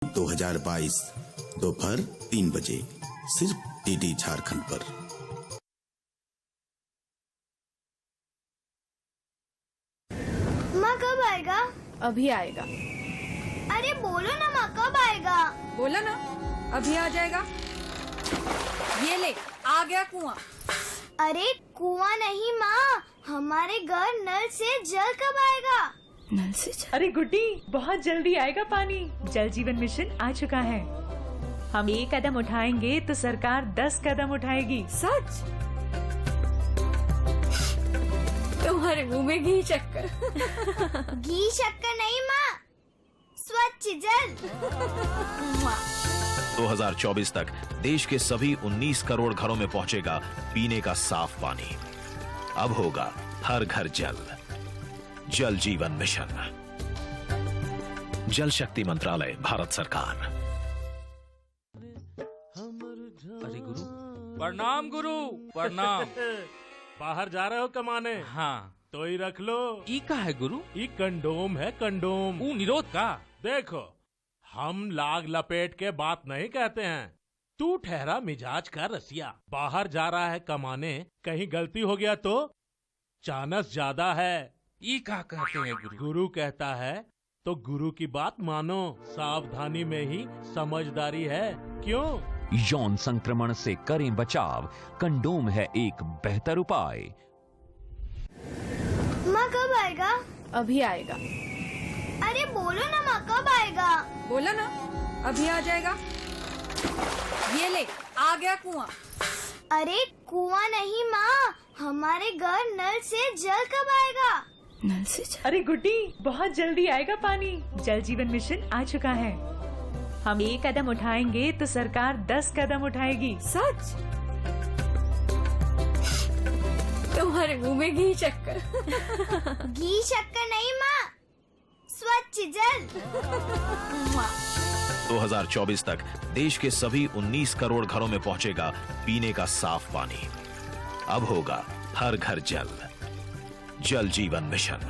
2022 दोपहर 3 बजे सिर्फ डीडी झारखंड पर। माँ कब आएगा? अभी आएगा। अरे बोलो ना माँ कब आएगा? बोला ना अभी आ जाएगा। ये ले आ गया कुआं। अरे कुआं नहीं माँ, हमारे घर नल से जल कब आएगा? नल से जल? अरे गुड्डी, बहुत जल्दी आएगा पानी। जल जीवन मिशन आ चुका है। हम 1 कदम उठाएंगे तो सरकार 10 कदम उठाएगी। सच? तुम्हारे मुंह में घी शक्कर। घी शक्कर नहीं माँ, स्वच्छ जल। 2024 तक देश के सभी 19 करोड़ घरों में पहुंचेगा पीने का साफ पानी। अब होगा हर घर जल। जल जीवन मिशन, जल शक्ति मंत्रालय, भारत सरकार। अरे गुरु, प्रणाम गुरु, प्रणाम। बाहर जा रहे हो कमाने? हाँ। तो ही रख लो। ई का है गुरु? ई कंडोम है, कंडोम। ऊ निरोध का? देखो, हम लाग लपेट के बात नहीं कहते हैं। तू ठहरा मिजाज का रसिया। बाहर जा रहा है कमाने, कहीं गलती हो गया तो चानस ज्यादा है। ई का कहते हैं गुरु? गुरु कहता है तो गुरु की बात मानो। सावधानी में ही समझदारी है। क्यों? यौन संक्रमण से करें बचाव, कंडोम है एक बेहतर उपाय। माँ कब आएगा? अभी आएगा। अरे बोलो ना माँ कब आएगा? बोला ना अभी आ जाएगा। ये ले आ गया कुआं। अरे कुआं नहीं माँ, हमारे घर नल से जल कब आएगा? नल से जल? अरे गुड्डी, बहुत जल्दी आएगा पानी। जल जीवन मिशन आ चुका है। हम 1 कदम उठाएंगे तो सरकार 10 कदम उठाएगी। सच? तुम्हारे मुंह में घी शक्कर। घी शक्कर नहीं माँ, स्वच्छ जल। 2024 तक देश के सभी 19 करोड़ घरों में पहुंचेगा पीने का साफ पानी। अब होगा हर घर जल। जल जीवन मिशन,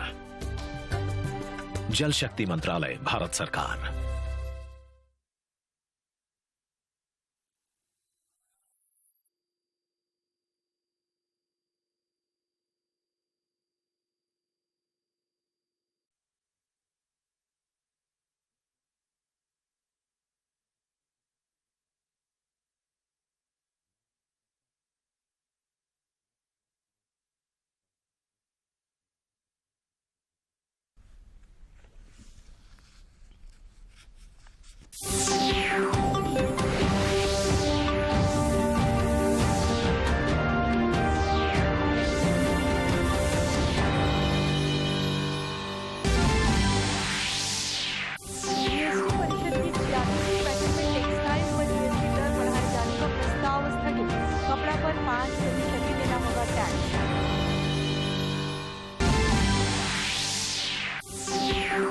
जल शक्ति मंत्रालय, भारत सरकार।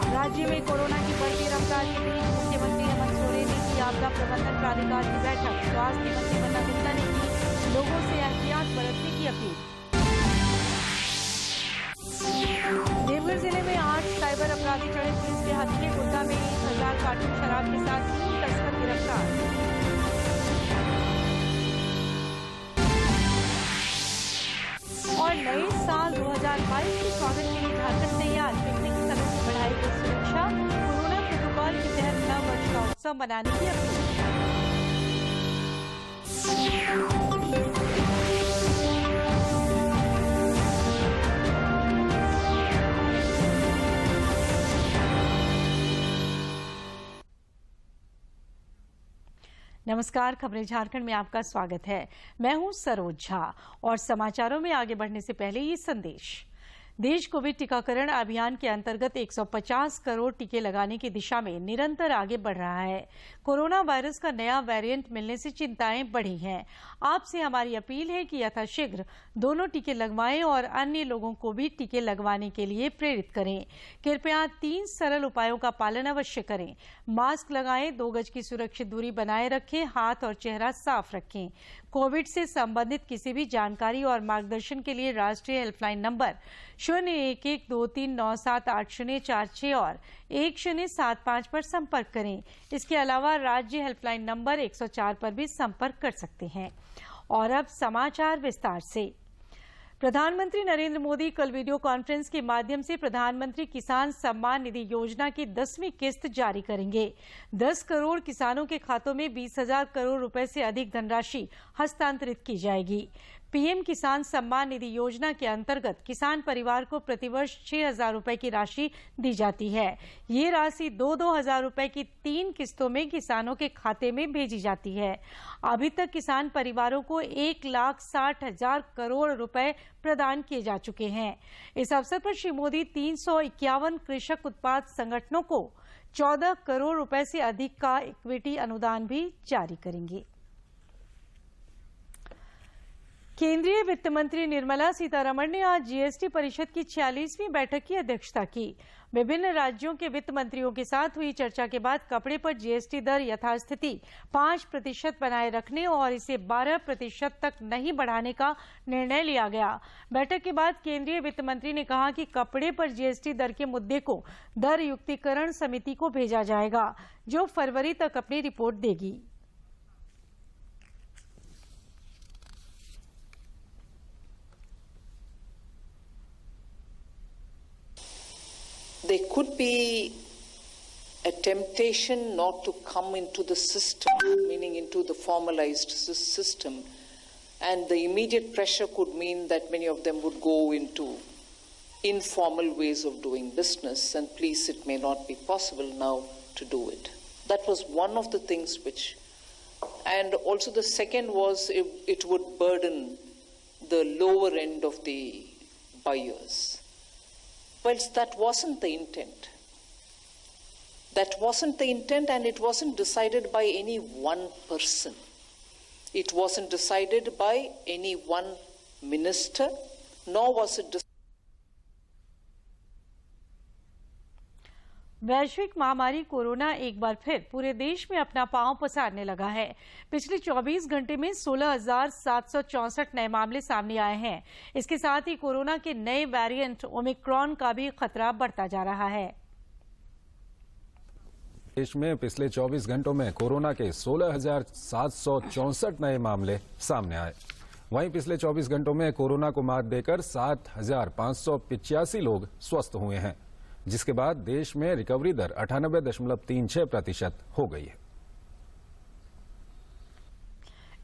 राज्य में कोरोना की बढ़ती रफ्तार के बीच मुख्यमंत्री हेमंत सोरेन ने की आपदा प्रबंधन प्राधिकार की बैठक। स्वास्थ्य मंत्री बन्ना गुप्ता ने की लोगों से एहतियात बरतने की अपील। देवघर जिले में 8 साइबर अपराधी चढ़े पुलिस के हत्थे। गोड्डा में 1000 कार्टून शराब के साथ 3 तस्कर गिरफ्तार। और नए साल 2022 के स्वागत के लिए झारखंड तैयार। पिकनिक स्थलों की बढ़ाई गई सुरक्षा, कोरोना प्रोटोकॉल के तहत नव वर्ष का उत्सव मनाने की अपील। नमस्कार, खबरें झारखंड में आपका स्वागत है। मैं हूं सरोज झा और समाचारों में आगे बढ़ने से पहले ये संदेश। देश कोविड टीकाकरण अभियान के अंतर्गत 150 करोड़ टीके लगाने की दिशा में निरंतर आगे बढ़ रहा है। कोरोना वायरस का नया वेरिएंट मिलने से चिंताएं बढ़ी हैं। आपसे हमारी अपील है कि यथाशीघ्र दोनों टीके लगवाएं और अन्य लोगों को भी टीके लगवाने के लिए प्रेरित करें। कृपया 3 सरल उपायों का पालन अवश्य करें। मास्क लगाएं, 2 गज की सुरक्षित दूरी बनाए रखें, हाथ और चेहरा साफ रखें। कोविड से संबंधित किसी भी जानकारी और मार्गदर्शन के लिए राष्ट्रीय हेल्पलाइन नंबर 0112397846 और 1075 पर संपर्क करें। इसके अलावा राज्य हेल्पलाइन नंबर 104 पर भी संपर्क कर सकते हैं। और अब समाचार विस्तार से। प्रधानमंत्री नरेंद्र मोदी कल वीडियो कॉन्फ्रेंस के माध्यम से प्रधानमंत्री किसान सम्मान निधि योजना की 10वीं किस्त जारी करेंगे। 10 करोड़ किसानों के खातों में 20,000 करोड़ रुपए से अधिक धनराशि हस्तांतरित की जाएगी। पीएम किसान सम्मान निधि योजना के अंतर्गत किसान परिवार को प्रतिवर्ष 6,000 रुपए की राशि दी जाती है। ये राशि 2-2 हजार रुपए की 3 किस्तों में किसानों के खाते में भेजी जाती है। अभी तक किसान परिवारों को 1,60,000 करोड़ रुपए प्रदान किए जा चुके हैं। इस अवसर पर श्री मोदी 351 कृषक उत्पाद संगठनों को 14 करोड़ रुपए से अधिक का इक्विटी अनुदान भी जारी करेंगे। केंद्रीय वित्त मंत्री निर्मला सीतारमण ने आज जीएसटी परिषद की 46वीं बैठक की अध्यक्षता की। विभिन्न राज्यों के वित्त मंत्रियों के साथ हुई चर्चा के बाद कपड़े पर जीएसटी दर यथास्थिति 5% बनाए रखने और इसे 12% तक नहीं बढ़ाने का निर्णय लिया गया। बैठक के बाद केंद्रीय वित्त मंत्री ने कहा कि कपड़े पर जीएसटी दर के मुद्दे को दर युक्तिकरण समिति को भेजा जाएगा, जो फरवरी तक अपनी रिपोर्ट देगी। There could be a temptation not to come into the system, meaning into the formalized system, and the immediate pressure could mean that many of them would go into informal ways of doing business, and please, it may not be possible now to do it. That was one of the things which, and also the second was it would burden the lower end of the buyers. Whilst that wasn't the intent. That wasn't the intent, and it wasn't decided by any one person. It wasn't decided by any one minister, nor was it decided. वैश्विक महामारी corona एक बार फिर पूरे देश में अपना पांव पसारने लगा है। पिछले 24 घंटे में 16,764 नए मामले सामने आए हैं। इसके साथ ही कोरोना के नए वेरिएंट ओमिक्रॉन का भी खतरा बढ़ता जा रहा है। देश में पिछले 24 घंटों में कोरोना के 16,764 नए मामले सामने आए। वहीं पिछले 24 घंटों में कोरोना को मात देकर 7,585 लोग स्वस्थ हुए हैं, जिसके बाद देश में रिकवरी दर 98.36% हो गई है।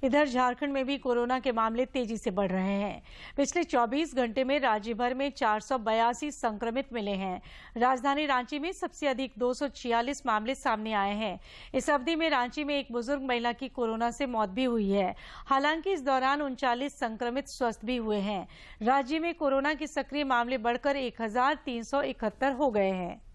इधर झारखंड में भी कोरोना के मामले तेजी से बढ़ रहे हैं। पिछले 24 घंटे में राज्य भर में 482 संक्रमित मिले हैं। राजधानी रांची में सबसे अधिक 246 मामले सामने आए हैं। इस अवधि में रांची में एक बुजुर्ग महिला की कोरोना से मौत भी हुई है। हालांकि इस दौरान 39 संक्रमित स्वस्थ भी हुए हैं। राज्य में कोरोना के सक्रिय मामले बढ़कर 1,371 हो गए हैं।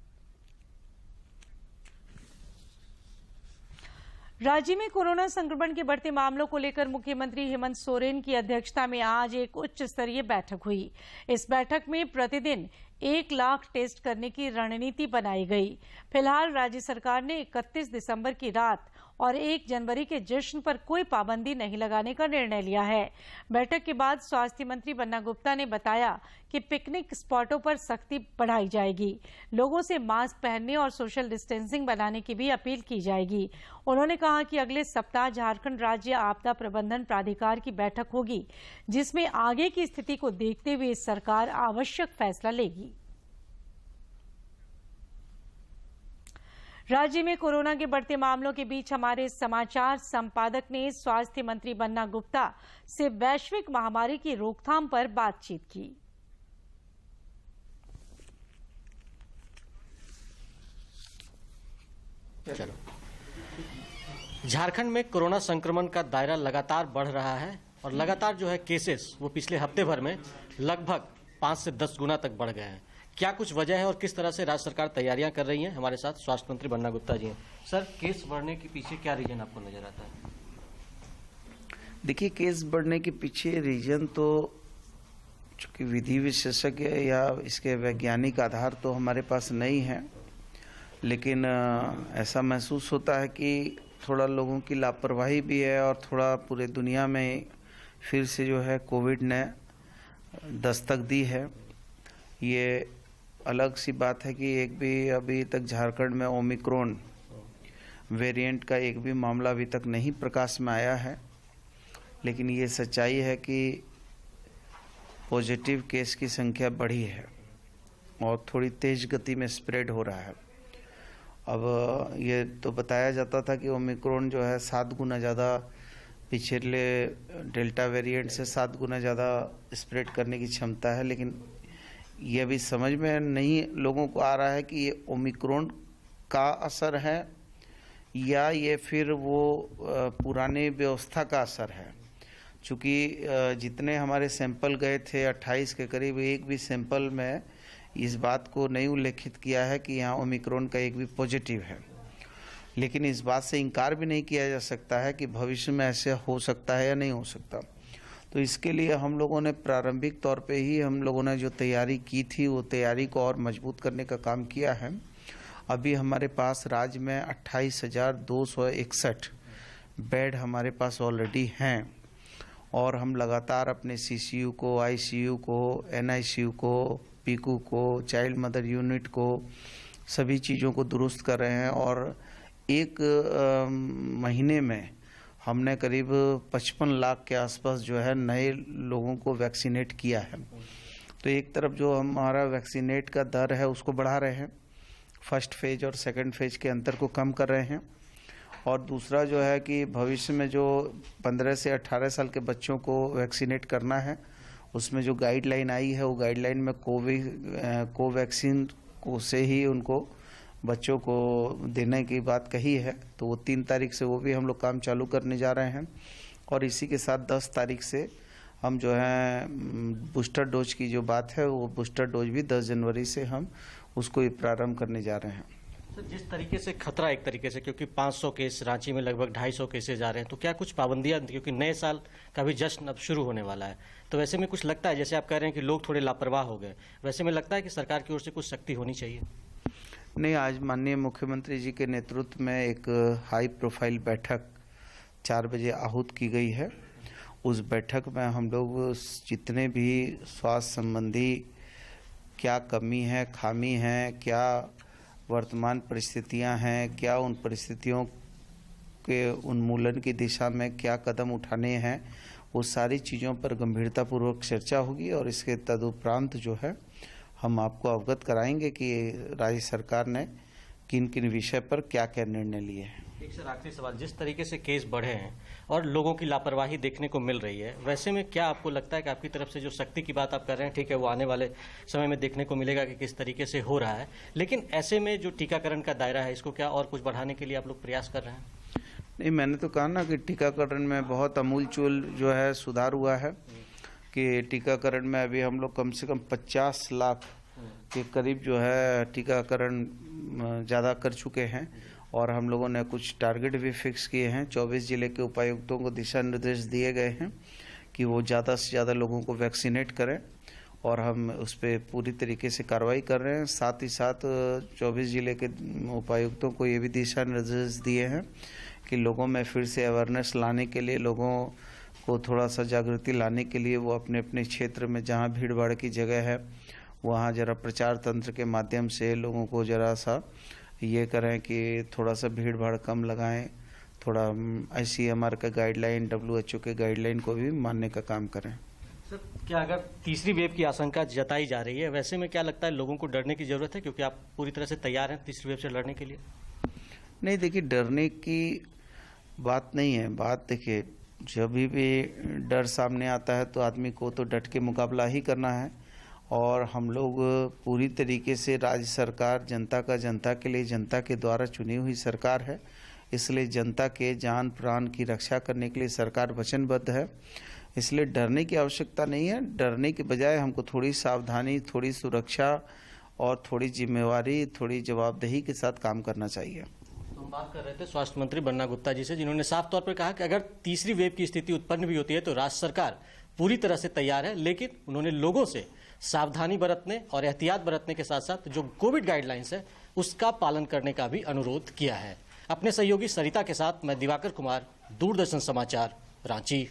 राज्य में कोरोना संक्रमण के बढ़ते मामलों को लेकर मुख्यमंत्री हेमंत सोरेन की अध्यक्षता में आज एक उच्च स्तरीय बैठक हुई। इस बैठक में प्रतिदिन 1 लाख टेस्ट करने की रणनीति बनाई गई। फिलहाल राज्य सरकार ने 31 दिसंबर की रात और 1 जनवरी के जश्न पर कोई पाबंदी नहीं लगाने का निर्णय लिया है। बैठक के बाद स्वास्थ्य मंत्री बन्ना गुप्ता ने बताया कि पिकनिक स्पॉटों पर सख्ती बढ़ाई जाएगी। लोगों से मास्क पहनने और सोशल डिस्टेंसिंग बनाने की भी अपील की जाएगी। उन्होंने कहा कि अगले सप्ताह झारखंड राज्य आपदा प्रबंधन प्राधिकार की बैठक होगी, जिसमें आगे की स्थिति को देखते हुए सरकार आवश्यक फैसला लेगी। राज्य में कोरोना के बढ़ते मामलों के बीच हमारे समाचार संपादक ने स्वास्थ्य मंत्री बन्ना गुप्ता से वैश्विक महामारी की रोकथाम पर बातचीत की। झारखंड में कोरोना संक्रमण का दायरा लगातार बढ़ रहा है और लगातार जो है केसेस वो पिछले हफ्ते भर में लगभग 5 से 10 गुना तक बढ़ गए हैं। क्या कुछ वजह है और किस तरह से राज्य सरकार तैयारियां कर रही है? हमारे साथ स्वास्थ्य मंत्री बन्ना गुप्ता जी हैं। सर, केस बढ़ने के पीछे क्या रीजन आपको नजर आता है? देखिए, केस बढ़ने के पीछे रीजन तो चूंकि विधि विशेषज्ञ या इसके वैज्ञानिक आधार तो हमारे पास नहीं है, लेकिन ऐसा महसूस होता है कि थोड़ा लोगों की लापरवाही भी है और थोड़ा पूरे दुनिया में फिर से जो है कोविड ने दस्तक दी है। ये अलग सी बात है कि एक भी अभी तक झारखंड में ओमिक्रॉन वेरिएंट का एक भी मामला अभी तक नहीं प्रकाश में आया है, लेकिन ये सच्चाई है कि पॉजिटिव केस की संख्या बढ़ी है और थोड़ी तेज गति में स्प्रेड हो रहा है। अब ये तो बताया जाता था कि ओमिक्रॉन जो है 7 गुना ज़्यादा पिछले डेल्टा वेरिएंट से 7 गुना ज़्यादा स्प्रेड करने की क्षमता है, लेकिन ये अभी समझ में नहीं लोगों को आ रहा है कि ये ओमिक्रॉन का असर है या ये फिर वो पुराने व्यवस्था का असर है। चूँकि जितने हमारे सैंपल गए थे 28 के करीब, एक भी सैंपल में इस बात को नहीं उल्लेखित किया है कि यहाँ ओमिक्रॉन का एक भी पॉजिटिव है। लेकिन इस बात से इनकार भी नहीं किया जा सकता है कि भविष्य में ऐसे हो सकता है या नहीं हो सकता। तो इसके लिए हम लोगों ने प्रारंभिक तौर पे ही हम लोगों ने जो तैयारी की थी वो तैयारी को और मजबूत करने का काम किया है। अभी हमारे पास राज्य में 28,261 बेड हमारे पास ऑलरेडी हैं और हम लगातार अपने सीसीयू को, आईसीयू को, एनआईसीयू को, पीकू को, चाइल्ड मदर यूनिट को, सभी चीज़ों को दुरुस्त कर रहे हैं और एक महीने में हमने करीब 55 लाख के आसपास जो है नए लोगों को वैक्सीनेट किया है। तो एक तरफ जो हमारा वैक्सीनेट का दर है उसको बढ़ा रहे हैं, फर्स्ट फेज और सेकंड फेज के अंतर को कम कर रहे हैं, और दूसरा जो है कि भविष्य में जो 15 से 18 साल के बच्चों को वैक्सीनेट करना है उसमें जो गाइडलाइन आई है वो गाइडलाइन में कोवैक्सीन को से ही उनको बच्चों को देने की बात कही है। तो वो 3 तारीख से वो भी हम लोग काम चालू करने जा रहे हैं और इसी के साथ 10 तारीख से हम जो है बूस्टर डोज की जो बात है वो बूस्टर डोज भी 10 जनवरी से हम उसको प्रारंभ करने जा रहे हैं। तो जिस तरीके से खतरा एक तरीके से, क्योंकि 500 केस रांची में लगभग 250 केसेज जा रहे हैं, तो क्या कुछ पाबंदियां, क्योंकि नए साल का भी जश्न अब शुरू होने वाला है, तो वैसे में कुछ लगता है, जैसे आप कह रहे हैं कि लोग थोड़े लापरवाह हो गए, वैसे में लगता है कि सरकार की ओर से कुछ सख्ती होनी चाहिए? नहीं, आज माननीय मुख्यमंत्री जी के नेतृत्व में एक हाई प्रोफाइल बैठक 4 बजे आहूत की गई है। उस बैठक में हम लोग जितने भी स्वास्थ्य संबंधी क्या कमी है, खामी है, क्या वर्तमान परिस्थितियां हैं, क्या उन परिस्थितियों के उन्मूलन की दिशा में क्या कदम उठाने हैं, वो सारी चीज़ों पर गंभीरतापूर्वक चर्चा होगी और इसके तदुपरांत जो है हम आपको अवगत कराएंगे कि राज्य सरकार ने किन किन विषय पर क्या क्या निर्णय लिए हैं। एक सर आखिरी सवाल, जिस तरीके से केस बढ़े हैं और लोगों की लापरवाही देखने को मिल रही है, वैसे में क्या आपको लगता है कि आपकी तरफ से जो सख्ती की बात आप कर रहे हैं, ठीक है, वो आने वाले समय में देखने को मिलेगा कि किस तरीके से हो रहा है, लेकिन ऐसे में जो टीकाकरण का दायरा है इसको क्या और कुछ बढ़ाने के लिए आप लोग प्रयास कर रहे हैं? नहीं, मैंने तो कहा ना कि टीकाकरण में बहुत अमूलचूल जो है सुधार हुआ है कि टीकाकरण में अभी हम लोग कम से कम 50 लाख के करीब जो है टीकाकरण ज़्यादा कर चुके हैं और हम लोगों ने कुछ टारगेट भी फिक्स किए हैं। 24 जिले के उपायुक्तों को दिशा निर्देश दिए गए हैं कि वो ज़्यादा से ज़्यादा लोगों को वैक्सीनेट करें और हम उस पर पूरी तरीके से कार्रवाई कर रहे हैं। साथ ही साथ 24 जिले के उपायुक्तों को ये भी दिशा निर्देश दिए हैं कि लोगों में फिर से अवेयरनेस लाने के लिए, लोगों को थोड़ा सा जागृति लाने के लिए वो अपने अपने क्षेत्र में जहाँ भीड़ भाड़ की जगह है वहाँ जरा प्रचार तंत्र के माध्यम से लोगों को जरा सा ये करें कि थोड़ा सा भीड़ भाड़ कम लगाएं, थोड़ा ICMR का गाइडलाइन, WHO के गाइडलाइन को भी मानने का काम करें। सर, क्या अगर तीसरी वेव की आशंका जताई जा रही है, वैसे में क्या लगता है लोगों को डरने की जरूरत है, क्योंकि आप पूरी तरह से तैयार हैं तीसरी वेव से लड़ने के लिए? नहीं, देखिए, डरने की बात नहीं है। बात देखिए, जब भी डर सामने आता है तो आदमी को तो डट के मुकाबला ही करना है और हम लोग पूरी तरीके से, राज्य सरकार जनता का, जनता के लिए, जनता के द्वारा चुनी हुई सरकार है, इसलिए जनता के जान प्राण की रक्षा करने के लिए सरकार वचनबद्ध है। इसलिए डरने की आवश्यकता नहीं है। डरने के बजाय हमको थोड़ी सावधानी, थोड़ी सुरक्षा और थोड़ी जिम्मेवारी, थोड़ी जवाबदेही के साथ काम करना चाहिए। तो हम बात कर रहे थे स्वास्थ्य मंत्री बन्ना गुप्ता जी से, जिन्होंने साफ तौर पर कहा कि अगर तीसरी वेव की स्थिति उत्पन्न भी होती है तो राज्य सरकार पूरी तरह से तैयार है, लेकिन उन्होंने लोगों से सावधानी बरतने और एहतियात बरतने के साथ साथ जो कोविड गाइडलाइंस है उसका पालन करने का भी अनुरोध किया है। अपने सहयोगी सरिता के साथ मैं दिवाकर कुमार, दूरदर्शन समाचार, रांची।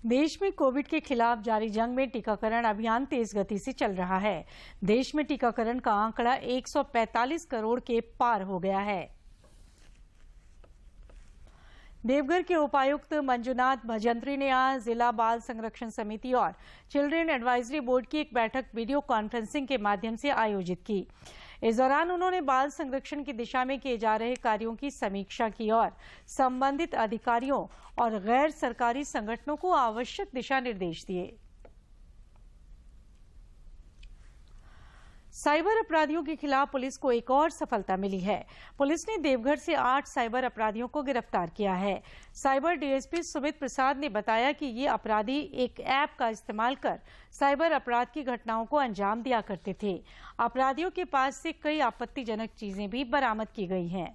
देश में कोविड के खिलाफ जारी जंग में टीकाकरण अभियान तेज गति से चल रहा है। देश में टीकाकरण का आंकड़ा 145 करोड़ के पार हो गया है। देवघर के उपायुक्त मंजुनाथ भजंत्री ने आज जिला बाल संरक्षण समिति और चिल्ड्रन एडवाइजरी बोर्ड की एक बैठक वीडियो कॉन्फ्रेंसिंग के माध्यम से आयोजित की। इस दौरान उन्होंने बाल संरक्षण की दिशा में किए जा रहे कार्यों की समीक्षा की और संबंधित अधिकारियों और गैर सरकारी संगठनों को आवश्यक दिशा निर्देश दिए। साइबर अपराधियों के खिलाफ पुलिस को एक और सफलता मिली है। पुलिस ने देवघर से 8 साइबर अपराधियों को गिरफ्तार किया है। साइबर डीएसपी सुमित प्रसाद ने बताया कि ये अपराधी एक ऐप का इस्तेमाल कर साइबर अपराध की घटनाओं को अंजाम दिया करते थे। अपराधियों के पास से कई आपत्तिजनक चीजें भी बरामद की गई हैं।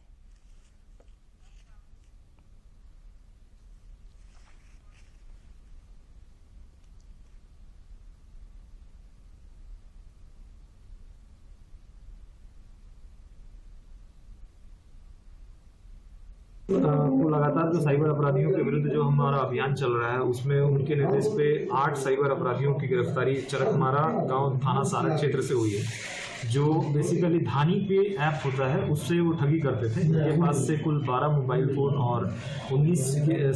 तो लगातार जो साइबर अपराधियों के विरुद्ध जो हमारा अभियान चल रहा है उसमें उनके निर्देश पे 8 साइबर अपराधियों की गिरफ्तारी चरकमारा गांव थाना सारक क्षेत्र से हुई है। जो बेसिकली धानी पे ऐप होता है उससे वो ठगी करते थे। इनके पास से कुल 12 मोबाइल फोन और 19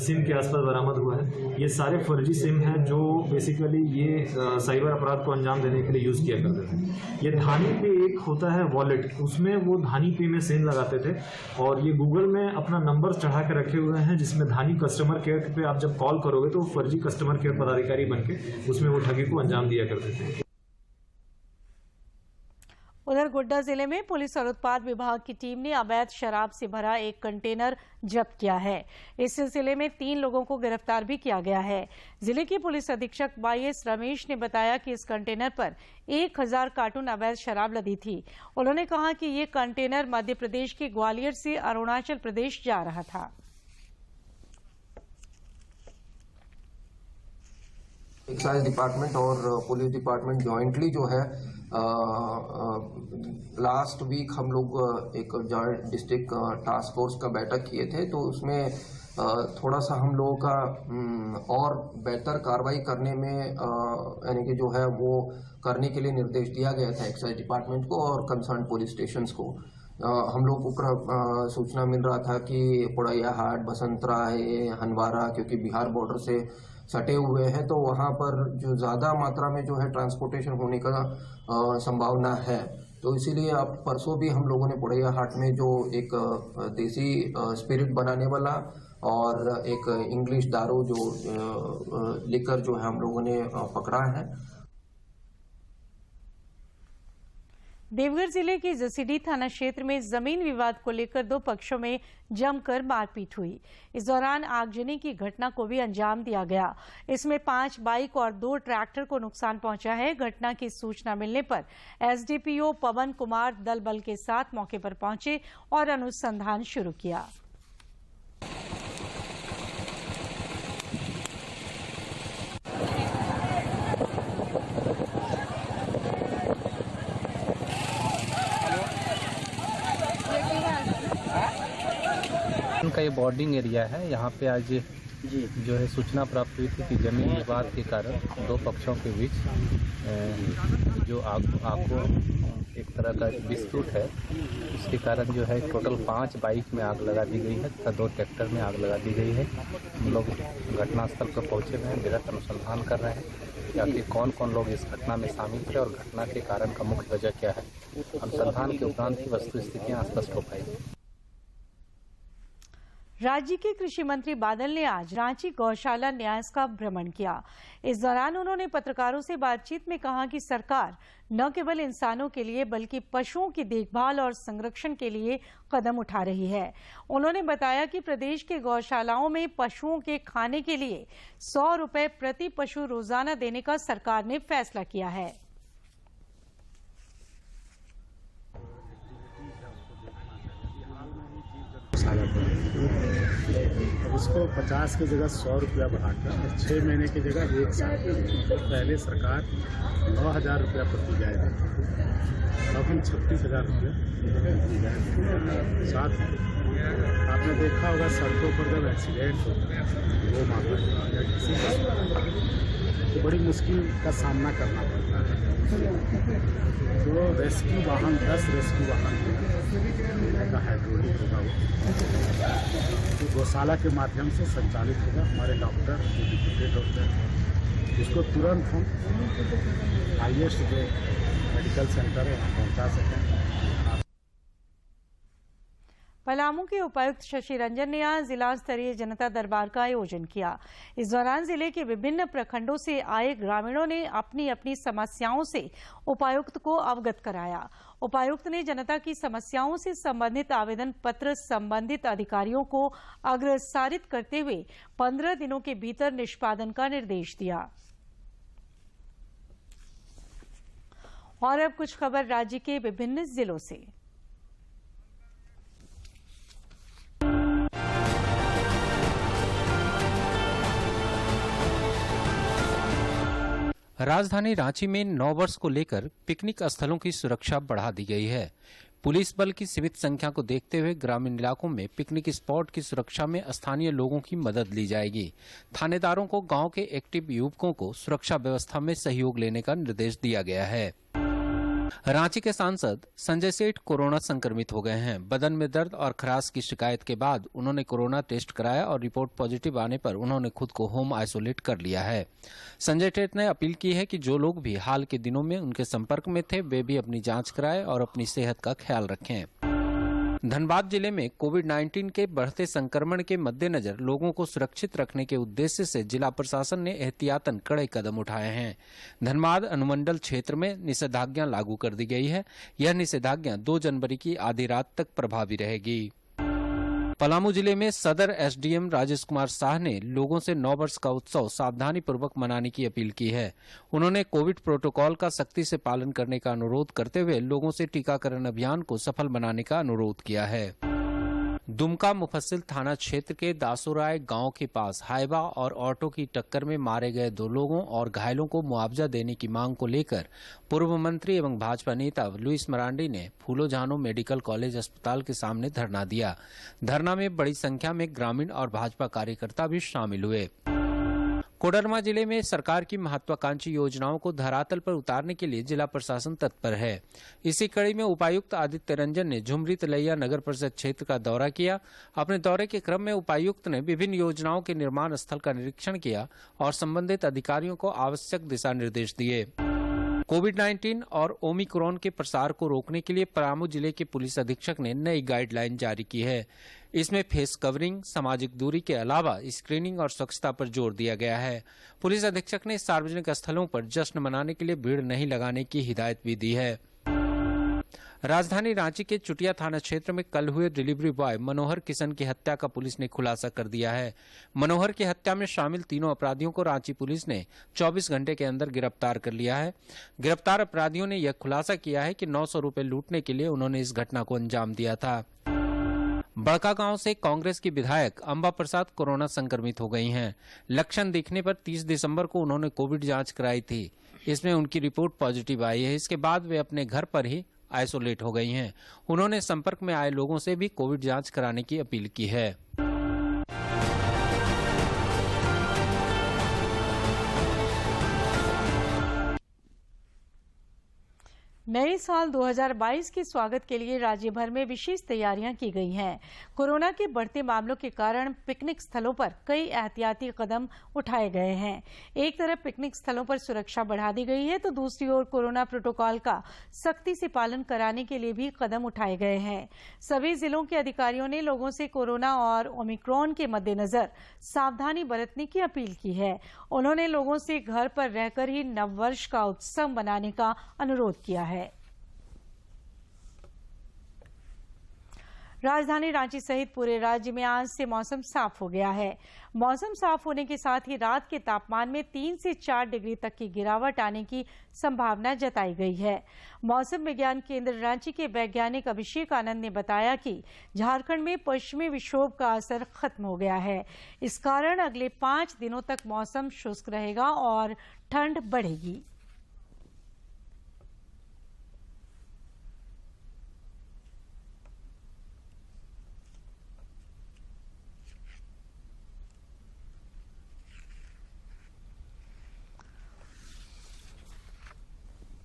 सिम के आसपास बरामद हुआ है। ये सारे फर्जी सिम हैं जो बेसिकली ये साइबर अपराध को अंजाम देने के लिए यूज़ किया करते थे। ये धानी पे एक होता है वॉलेट, उसमें वो धानी पे में सेम लगाते थे और ये गूगल में अपना नंबर चढ़ा के रखे हुए हैं जिसमें धानी कस्टमर केयर पे आप जब कॉल करोगे तो फर्जी कस्टमर केयर पदाधिकारी बन के उसमें वो ठगी को अंजाम दिया करते थे। उधर गोड्डा जिले में पुलिस और उत्पाद विभाग की टीम ने अवैध शराब से भरा एक कंटेनर जब्त किया है। इस सिलसिले में 3 लोगों को गिरफ्तार भी किया गया है। जिले के पुलिस अधीक्षक YS रमेश ने बताया कि इस कंटेनर पर 1000 कार्टून अवैध शराब लदी थी। उन्होंने कहा कि ये कंटेनर मध्य प्रदेश के ग्वालियर से अरुणाचल प्रदेश जा रहा था। एक्साइज डिपार्टमेंट और पुलिस डिपार्टमेंट जॉइंटली जो है लास्ट वीक हम लोग एक जॉइंट डिस्ट्रिक्ट टास्क फोर्स का बैठक किए थे, तो उसमें थोड़ा सा हम लोगों का और बेहतर कार्रवाई करने में यानी कि जो है वो करने के लिए निर्देश दिया गया था एक्साइज डिपार्टमेंट को और कंसर्न पुलिस स्टेशंस को। हम लोग को सूचना मिल रहा था कि पोड़ैया हाट, बसंतराय, हनवारा क्योंकि बिहार बॉर्डर से सटे हुए हैं तो वहाँ पर जो ज़्यादा मात्रा में जो है ट्रांसपोर्टेशन होने का संभावना है, तो इसीलिए अब परसों भी हम लोगों ने पोड़ैया हाट में जो एक देसी स्पिरिट बनाने वाला और एक इंग्लिश दारू जो लिकर जो है हम लोगों ने पकड़ा है। देवघर जिले के जसीडीह थाना क्षेत्र में जमीन विवाद को लेकर 2 पक्षों में जमकर मारपीट हुई। इस दौरान आगजनी की घटना को भी अंजाम दिया गया। इसमें 5 बाइक और 2 ट्रैक्टर को नुकसान पहुंचा है। घटना की सूचना मिलने पर एसडीपीओ पवन कुमार दल बल के साथ मौके पर पहुंचे और अनुसंधान शुरू किया। का ये बॉर्डिंग एरिया है। यहाँ पे आज जो है सूचना प्राप्त हुई थी कि जमीन विवाद के कारण 2 पक्षों के बीच जो आग को एक तरह का विस्फोट है, उसके कारण जो है टोटल 5 बाइक में आग लगा दी गई है तथा 2 ट्रैक्टर में आग लगा दी गई है। हम लोग घटनास्थल पर पहुंचे हुए हैं, वृहद अनुसंधान कर रहे हैं कि आखिर कौन कौन लोग इस घटना में शामिल थे और घटना के कारण का मुख्य वजह क्या है। अनुसंधान के उपरांत ही वस्तु स्थितियाँ स्पष्ट हो पाएगी। राज्य के कृषि मंत्री बादल ने आज रांची गौशाला न्यास का भ्रमण किया। इस दौरान उन्होंने पत्रकारों से बातचीत में कहा कि सरकार न केवल इंसानों के लिए बल्कि पशुओं की देखभाल और संरक्षण के लिए कदम उठा रही है। उन्होंने बताया कि प्रदेश के गौशालाओं में पशुओं के खाने के लिए 100 रुपए प्रति पशु रोजाना देने का सरकार ने फैसला किया है। गौशाला को। अब उसको 50 की जगह 100 रुपया बढ़ाकर 6 महीने की जगह 1 साल, पहले सरकार 9,000 रुपया प्रति गाय देती थी, अब हम 36,000 रुपया प्रति गाय देते। साथ में आपने देखा होगा सड़कों पर जब एक्सीडेंट होता है वो माता या किसी का तो बड़ी मुश्किल का सामना करना पड़ता है। तो रेस्क्यू वाहन 10 रेस्क्यू वाहन का हाइड्रोलिक होगा वो तो गौशाला के माध्यम से संचालित होगा। हमारे डॉक्टर जो डिप्यूटेड डॉक्टर उसको तुरंत हम हाईएस्ट जो मेडिकल सेंटर है वहाँ पहुँचा सकें। पलामू के उपायुक्त शशि रंजन ने आज जिला स्तरीय जनता दरबार का आयोजन किया। इस दौरान जिले के विभिन्न प्रखंडों से आए ग्रामीणों ने अपनी अपनी समस्याओं से उपायुक्त को अवगत कराया। उपायुक्त ने जनता की समस्याओं से संबंधित आवेदन पत्र संबंधित अधिकारियों को अग्रसारित करते हुए 15 दिनों के भीतर निष्पादन का निर्देश दिया। और अब कुछ खबर राज्य के विभिन्न जिलों से। राजधानी रांची में 9 वर्ष को लेकर पिकनिक स्थलों की सुरक्षा बढ़ा दी गई है। पुलिस बल की सीमित संख्या को देखते हुए ग्रामीण इलाकों में पिकनिक स्पॉट की सुरक्षा में स्थानीय लोगों की मदद ली जाएगी। थानेदारों को गांव के एक्टिव युवकों को सुरक्षा व्यवस्था में सहयोग लेने का निर्देश दिया गया है। रांची के सांसद संजय सेठ कोरोना संक्रमित हो गए हैं। बदन में दर्द और खराश की शिकायत के बाद उन्होंने कोरोना टेस्ट कराया और रिपोर्ट पॉजिटिव आने पर उन्होंने खुद को होम आइसोलेट कर लिया है। संजय सेठ ने अपील की है कि जो लोग भी हाल के दिनों में उनके संपर्क में थे वे भी अपनी जांच कराएं और अपनी सेहत का ख्याल रखें। धनबाद जिले में कोविड-19 के बढ़ते संक्रमण के मद्देनजर लोगों को सुरक्षित रखने के उद्देश्य से जिला प्रशासन ने एहतियातन कड़े कदम उठाए हैं। धनबाद अनुमंडल क्षेत्र में निषेधाज्ञा लागू कर दी गई है। यह निषेधाज्ञा 2 जनवरी की आधी रात तक प्रभावी रहेगी। पलामू जिले में सदर एसडीएम राजेश कुमार शाह ने लोगों से 9 वर्ष का उत्सव सावधानी पूर्वक मनाने की अपील की है। उन्होंने कोविड प्रोटोकॉल का सख्ती से पालन करने का अनुरोध करते हुए लोगों से टीकाकरण अभियान को सफल बनाने का अनुरोध किया है। दुमका मुफस्सिल थाना क्षेत्र के दासोराय गांव के पास हाइवा और ऑटो की टक्कर में मारे गए 2 लोगों और घायलों को मुआवजा देने की मांग को लेकर पूर्व मंत्री एवं भाजपा नेता लुइस मरांडी ने फूलो झानो मेडिकल कॉलेज अस्पताल के सामने धरना दिया। धरना में बड़ी संख्या में ग्रामीण और भाजपा कार्यकर्ता भी शामिल हुए। कोडरमा जिले में सरकार की महत्वाकांक्षी योजनाओं को धरातल पर उतारने के लिए जिला प्रशासन तत्पर है। इसी कड़ी में उपायुक्त आदित्य रंजन ने झुमरी तलैया नगर परिषद क्षेत्र का दौरा किया। अपने दौरे के क्रम में उपायुक्त ने विभिन्न योजनाओं के निर्माण स्थल का निरीक्षण किया और संबंधित अधिकारियों को आवश्यक दिशा निर्देश दिए। कोविड-19 और ओमिक्रॉन के प्रसार को रोकने के लिए पलामू जिले के पुलिस अधीक्षक ने नई गाइडलाइन जारी की है। इसमें फेस कवरिंग, सामाजिक दूरी के अलावा स्क्रीनिंग और स्वच्छता पर जोर दिया गया है। पुलिस अधीक्षक ने सार्वजनिक स्थलों पर जश्न मनाने के लिए भीड़ नहीं लगाने की हिदायत भी दी है। राजधानी रांची के चुटिया थाना क्षेत्र में कल हुए डिलीवरी बॉय मनोहर किशन की हत्या का पुलिस ने खुलासा कर दिया है। मनोहर की हत्या में शामिल 3 अपराधियों को रांची पुलिस ने 24 घंटे के अंदर गिरफ्तार कर लिया है। गिरफ्तार अपराधियों ने यह खुलासा किया है कि 900 रुपए लूटने के लिए उन्होंने इस घटना को अंजाम दिया था। बड़का गांव से कांग्रेस की विधायक अंबा प्रसाद कोरोना संक्रमित हो गई हैं। लक्षण दिखने पर 30 दिसंबर को उन्होंने कोविड जांच कराई थी। इसमें उनकी रिपोर्ट पॉजिटिव आई है। इसके बाद वे अपने घर पर ही आइसोलेट हो गई हैं। उन्होंने संपर्क में आए लोगों से भी कोविड जांच कराने की अपील की है। नए साल 2022 के स्वागत के लिए राज्य भर में विशेष तैयारियां की गई हैं। कोरोना के बढ़ते मामलों के कारण पिकनिक स्थलों पर कई एहतियाती कदम उठाए गए हैं। एक तरफ पिकनिक स्थलों पर सुरक्षा बढ़ा दी गई है तो दूसरी ओर कोरोना प्रोटोकॉल का सख्ती से पालन कराने के लिए भी कदम उठाए गए हैं। सभी जिलों के अधिकारियों ने लोगों से कोरोना और ओमिक्रॉन के मद्देनजर सावधानी बरतने की अपील की है। उन्होंने लोगों से घर पर रहकर ही नववर्ष का उत्सव मनाने का अनुरोध किया है। राजधानी रांची सहित पूरे राज्य में आज से मौसम साफ हो गया है। मौसम साफ होने के साथ ही रात के तापमान में 3 से 4 डिग्री तक की गिरावट आने की संभावना जताई गई है। मौसम विज्ञान केंद्र रांची के वैज्ञानिक अभिषेक आनंद ने बताया कि झारखंड में पश्चिमी विक्षोभ का असर खत्म हो गया है। इस कारण अगले 5 दिनों तक मौसम शुष्क रहेगा और ठंड बढ़ेगी।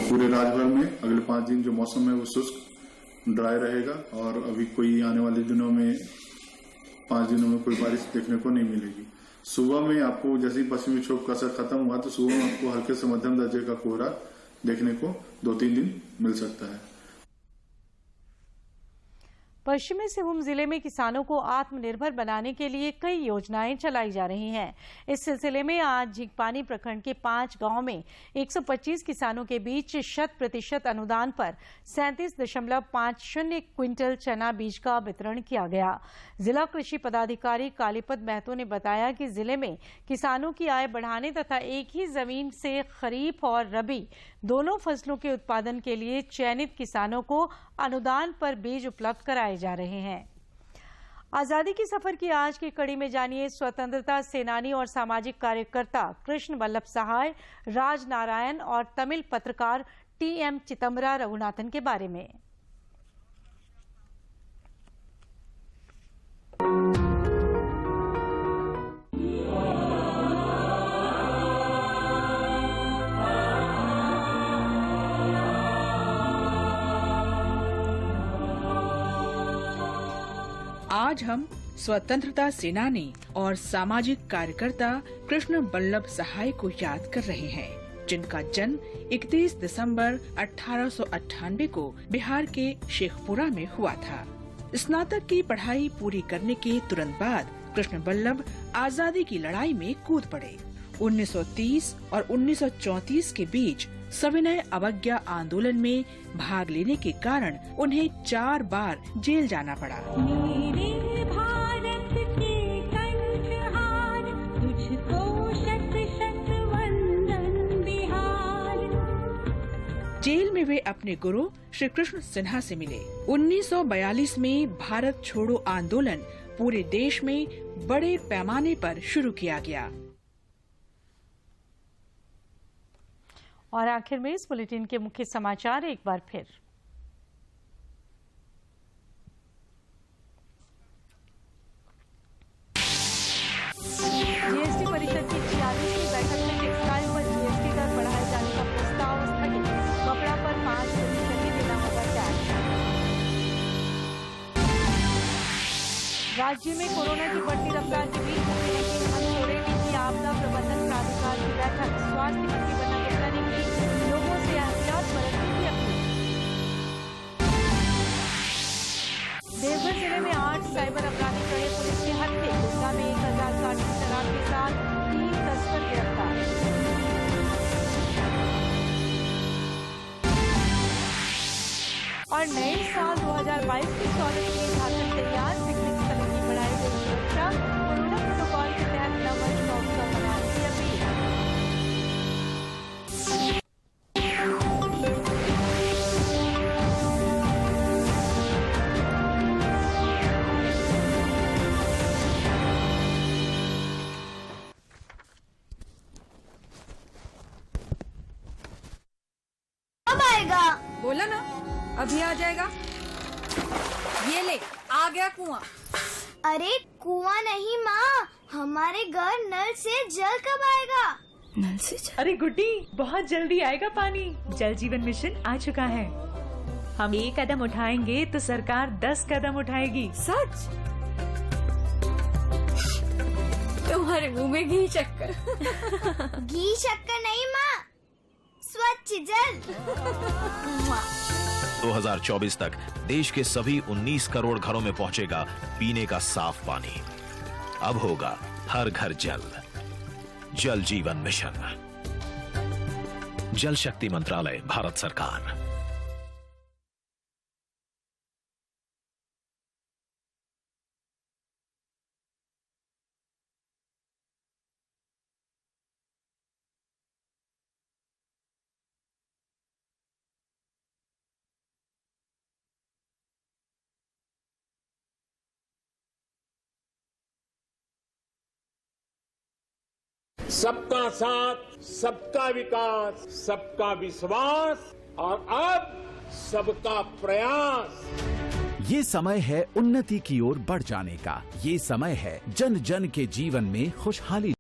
पूरे राज्यभर में अगले 5 दिन जो मौसम है वो शुष्क ड्राई रहेगा और अभी कोई आने वाले दिनों में 5 दिनों में कोई बारिश देखने को नहीं मिलेगी। सुबह में आपको जैसे ही पश्चिमी विक्षोभ का असर खत्म हुआ तो सुबह में आपको हल्के से मध्यम दर्जे का कोहरा देखने को 2-3 दिन मिल सकता है। पश्चिमी सिंहभूम जिले में किसानों को आत्मनिर्भर बनाने के लिए कई योजनाएं चलाई जा रही हैं। इस सिलसिले में आज झींकपानी प्रखंड के 5 गांव में 125 किसानों के बीच 100% अनुदान पर 37.50 क्विंटल चना बीज का वितरण किया गया। जिला कृषि पदाधिकारी कालीपद महतो ने बताया कि जिले में किसानों की आय बढ़ाने तथा एक ही जमीन से खरीफ और रबी दोनों फसलों के उत्पादन के लिए चयनित किसानों को अनुदान पर बीज उपलब्ध कराए जा रहे हैं। आजादी की सफर की आज की कड़ी में जानिए स्वतंत्रता सेनानी और सामाजिक कार्यकर्ता कृष्ण वल्लभ सहाय, राज नारायण और तमिल पत्रकार TM चिदंबरा रघुनाथन के बारे में। आज हम स्वतंत्रता सेनानी और सामाजिक कार्यकर्ता कृष्ण वल्लभ सहाय को याद कर रहे हैं, जिनका जन्म 31 दिसंबर 1898 को बिहार के शेखपुरा में हुआ था। स्नातक की पढ़ाई पूरी करने के तुरंत बाद कृष्ण वल्लभ आजादी की लड़ाई में कूद पड़े। 1930 और 1934 के बीच सविनय अवज्ञा आंदोलन में भाग लेने के कारण उन्हें 4 बार जेल जाना पड़ा। मेरे भारत के कंठहार, तुझको शत शत वंदन बिहार। जेल में वे अपने गुरु श्री कृष्ण सिन्हा से मिले। 1942 में भारत छोड़ो आंदोलन पूरे देश में बड़े पैमाने पर शुरू किया गया। और आखिर में इस बुलेटिन के मुख्य समाचार एक बार फिर। जीएसटी परिषद की 46वीं बैठक में टेक्सटाइल पर जीएसटी दर बढ़ाए जाने का प्रस्ताव स्थगित। कपड़ा पर 5% ही देना होगा टैक्स। राज्य में कोरोना की बढ़ती रफ्तार के बीच मुख्यमंत्री हेमंत सोरेन की आपदा प्रबंधन प्राधिकार की बैठक। स्वास्थ्य मंत्री बन्ना गुप्ता ने की लोगों से एहतियात बरतने की अपील। देवघर जिले में 8 साइबर अपराधी करे पुलिस के हत्थे। गुंडा में 1000 कार्टन शराब के साथ 3 तस्कर गिरफ्तार। और नए साल 2022 की स्वागत के लिए झारखंड तैयार। पिकनिक स्थलों की बढ़ाई गई सुरक्षा। कोरोना प्रोटोकॉल के तहत नववर्ष का उत्सव मनाने की अपील। कब आएगा? बोला ना अभी आ जाएगा। ये ले आ गया कुआं। अरे कुआं नहीं माँ, हमारे घर नल से जल कब आएगा? नल से जल? अरे गुड्डी, बहुत जल्दी आएगा पानी। जल जीवन मिशन आ चुका है। हम 1 कदम उठाएंगे तो सरकार 10 कदम उठाएगी। सच? तुम्हारे मुंह में घी शक्कर। घी शक्कर नहीं माँ, स्वच्छ जल। 2024 तक देश के सभी 19 करोड़ घरों में पहुंचेगा पीने का साफ पानी। अब होगा हर घर जल। जल जीवन मिशन, जल शक्ति मंत्रालय, भारत सरकार। सबका साथ, सबका विकास, सबका विश्वास और अब सबका प्रयास। ये समय है उन्नति की ओर बढ़ जाने का। ये समय है जन जन के जीवन में खुशहाली